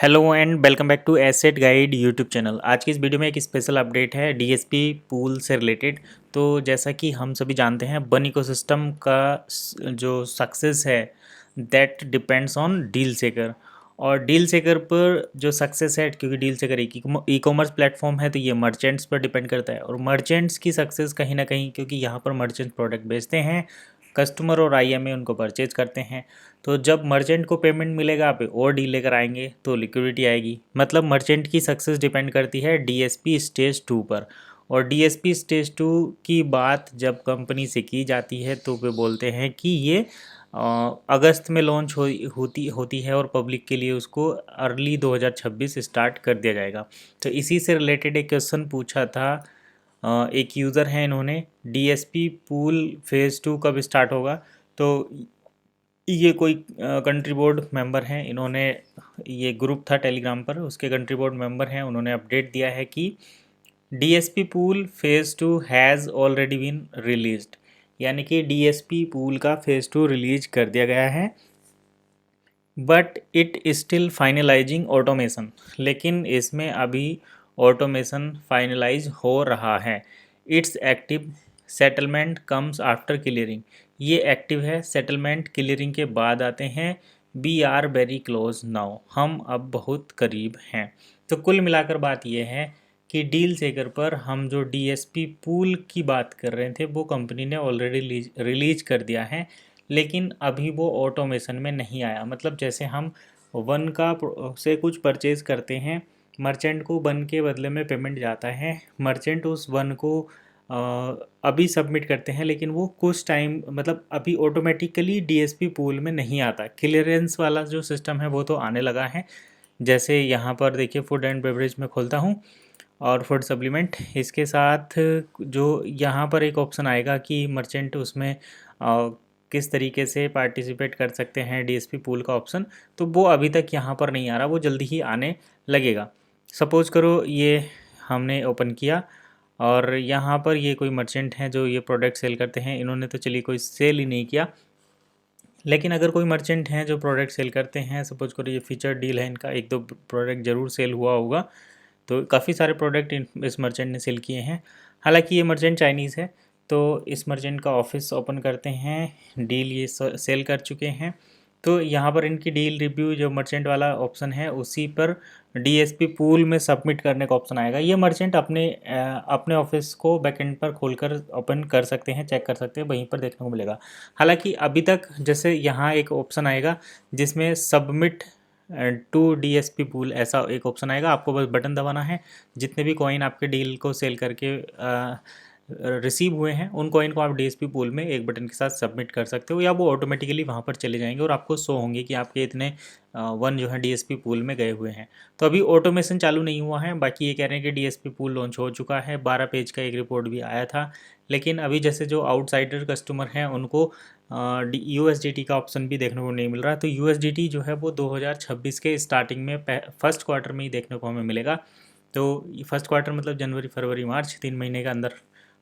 Hello and welcome back to asset guide YouTube channel. आज की इस वीडियो में एक स्पेशल अपडेट है डीएसपी पूल से रिलेटेड। तो जैसा कि हम सभी जानते हैं बन इकोसिस्टम का जो सक्सेस है दैट डिपेंड्स ऑन डील सेकर। और डील सेकर पर जो सक्सेस है, क्योंकि डील सेकर एक ई कॉमर्स प्लेटफॉर्म है तो ये मर्चेंट्स पर डिपेंड करता है। और मर्चेंट्स की सक्सेस कहीं ना कहीं, क्योंकि यहाँ पर मर्चेंट्स प्रोडक्ट बेचते हैं, कस्टमर और आईएमए उनको परचेज करते हैं। तो जब मर्चेंट को पेमेंट मिलेगा आप और डील लेकर आएंगे तो लिक्विडिटी आएगी। मतलब मर्चेंट की सक्सेस डिपेंड करती है डीएसपी स्टेज 2 पर। और डीएसपी स्टेज 2 की बात जब कंपनी से की जाती है तो वे बोलते हैं कि ये अगस्त में लॉन्च होती है और पब्लिक के लिए उसको अर्ली 2026 स्टार्ट कर दिया जाएगा। तो इसी से रिलेटेड एक क्वेश्चन पूछा था एक यूज़र है, इन्होंने डीएसपी पूल फेज़ 2 कब स्टार्ट होगा। तो ये कोई कंट्री बोर्ड मेंबर हैं, इन्होंने ये ग्रुप था टेलीग्राम पर, उसके कंट्री बोर्ड मेंबर हैं, उन्होंने अपडेट दिया है कि DSP pool phase 2 has already been released. यानी कि डीएसपी पूल का फेज़ 2 रिलीज कर दिया गया है, but it still finalising automation. लेकिन इसमें अभी ऑटोमेशन फाइनलाइज हो रहा है। It's active, settlement comes after clearing. ये एक्टिव है, सेटलमेंट क्लियरिंग के बाद आते हैं। We are very close now, हम अब बहुत करीब हैं। तो कुल मिलाकर बात यह है कि डील सेकर पर हम जो डीएसपी पूल की बात कर रहे थे वो कंपनी ने ऑलरेडी रिलीज कर दिया है, लेकिन अभी वो ऑटोमेशन में नहीं आया। मतलब जैसे हम वन का से कुछ परचेज़ करते हैं, मर्चेंट को वन के बदले में पेमेंट जाता है, मर्चेंट उस वन को अभी सबमिट करते हैं, लेकिन वो कुछ टाइम, मतलब अभी ऑटोमेटिकली डीएसपी पूल में नहीं आता। क्लियरेंस वाला जो सिस्टम है वो तो आने लगा है। जैसे यहाँ पर देखिए फूड एंड बेवरेज में खोलता हूँ और फूड सप्लीमेंट, इसके साथ जो यहाँ पर एक ऑप्शन आएगा कि मर्चेंट उसमें किस तरीके से पार्टिसिपेट कर सकते हैं डीएसपी पूल का ऑप्शन, तो वो अभी तक यहाँ पर नहीं आ रहा, वो जल्दी ही आने लगेगा। सपोज़ करो ये हमने ओपन किया और यहाँ पर ये कोई मर्चेंट हैं जो ये प्रोडक्ट सेल करते हैं, इन्होंने तो चलिए कोई सेल ही नहीं किया। लेकिन अगर कोई मर्चेंट हैं जो प्रोडक्ट सेल करते हैं, सपोज करो ये फीचर डील है, इनका एक दो प्रोडक्ट ज़रूर सेल हुआ होगा, तो काफ़ी सारे प्रोडक्ट इस मर्चेंट ने सेल किए हैं। हालांकि ये मर्चेंट चाइनीज़ है, तो इस मर्चेंट का ऑफिस ओपन करते हैं, डील ये सेल कर चुके हैं। तो यहाँ पर इनकी डील रिव्यू जो मर्चेंट वाला ऑप्शन है उसी पर डीएसपी पूल में सबमिट करने का ऑप्शन आएगा। ये मर्चेंट अपने ऑफिस को बैकएंड पर खोलकर ओपन कर सकते हैं, चेक कर सकते हैं, वहीं पर देखने को मिलेगा। हालांकि अभी तक जैसे यहाँ एक ऑप्शन आएगा जिसमें सबमिट टू डीएसपी पूल, ऐसा एक ऑप्शन आएगा, आपको बस बटन दबाना है। जितने भी कॉइन आपके डील को सेल करके रिसीव हुए हैं उन कॉइन को आप डीएसपी पूल में एक बटन के साथ सबमिट कर सकते हो, या वो ऑटोमेटिकली वहाँ पर चले जाएंगे और आपको शो होंगे कि आपके इतने वन जो है डीएसपी पूल में गए हुए हैं। तो अभी ऑटोमेशन चालू नहीं हुआ है। बाकी ये कह रहे हैं कि डीएसपी पूल लॉन्च हो चुका है, 12 पेज का एक रिपोर्ट भी आया था। लेकिन अभी जैसे जो आउटसाइडर कस्टमर हैं उनको यूएसडीटी का ऑप्शन भी देखने को नहीं मिल रहा। तो यूएसडीटी जो है वो 2026 के स्टार्टिंग में फर्स्ट क्वार्टर में ही देखने को हमें मिलेगा। तो फर्स्ट क्वार्टर मतलब जनवरी फरवरी मार्च, 3 महीने के अंदर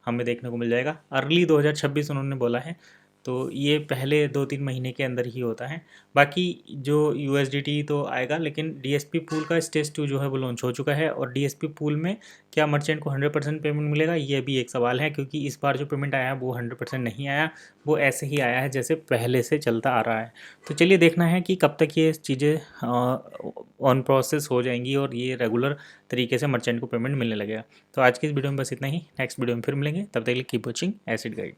हमें देखने को मिल जाएगा। अर्ली 2026 उन्होंने बोला है, तो ये पहले 2-3 महीने के अंदर ही होता है। बाकी जो यूएसडीटी तो आएगा, लेकिन डीएसपी पूल का स्टेज 2 जो है वो लॉन्च हो चुका है। और डीएसपी पूल में क्या मर्चेंट को 100% पेमेंट मिलेगा, ये भी एक सवाल है, क्योंकि इस बार जो पेमेंट आया है वो 100% नहीं आया, वो ऐसे ही आया है जैसे पहले से चलता आ रहा है। तो चलिए देखना है कि कब तक ये चीज़ें ऑन प्रोसेस हो जाएंगी और ये रेगुलर तरीके से मर्चेंट को पेमेंट मिलने लगेगा। तो आज की इस वीडियो में बस इतना ही। नेक्स्ट वीडियो में फिर मिलेंगे, तब तक के लिए कीप वॉचिंग एसिड गाइड।